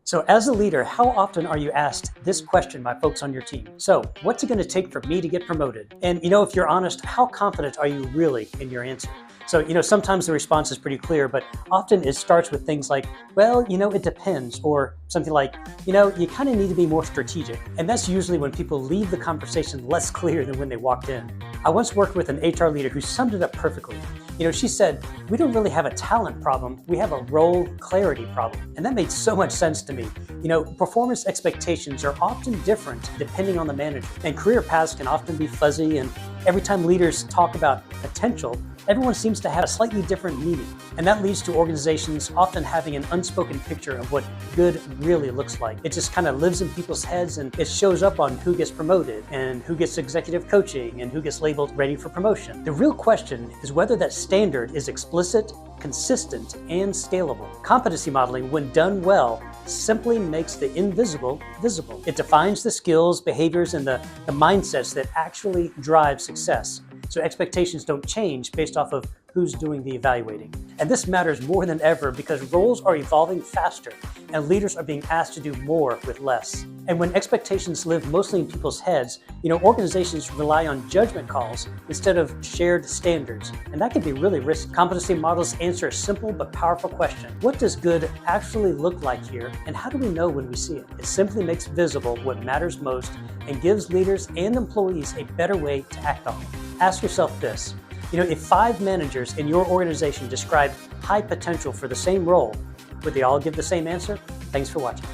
So as a leader, how often are you asked this question by folks on your team? So what's it going to take for me to get promoted? And if you're honest, how confident are you really in your answer? So, sometimes the response is pretty clear, but often it starts with things like, well, it depends, or something like, you kind of need to be more strategic. And that's usually when people leave the conversation less clear than when they walked in. I once worked with an HR leader who summed it up perfectly. She said, we don't really have a talent problem, we have a role clarity problem. And that made so much sense to me. Performance expectations are often different depending on the manager, and career paths can often be fuzzy, and every time leaders talk about potential, everyone seems to have a slightly different meaning. And that leads to organizations often having an unspoken picture of what good really looks like. It just kind of lives in people's heads, and it shows up on who gets promoted and who gets executive coaching and who gets labeled ready for promotion. The real question is whether that standard is explicit, consistent, and scalable. Competency modeling, when done well, simply makes the invisible visible. It defines the skills, behaviors, and the mindsets that actually drive success. So expectations don't change based off of who's doing the evaluating. And this matters more than ever because roles are evolving faster and leaders are being asked to do more with less. And when expectations live mostly in people's heads, organizations rely on judgment calls instead of shared standards. And that can be really risky. Competency models answer a simple but powerful question. What does good actually look like here? And how do we know when we see it? It simply makes visible what matters most and gives leaders and employees a better way to act on it. Ask yourself this. If 5 managers in your organization describe high potential for the same role, would they all give the same answer? Thanks for watching.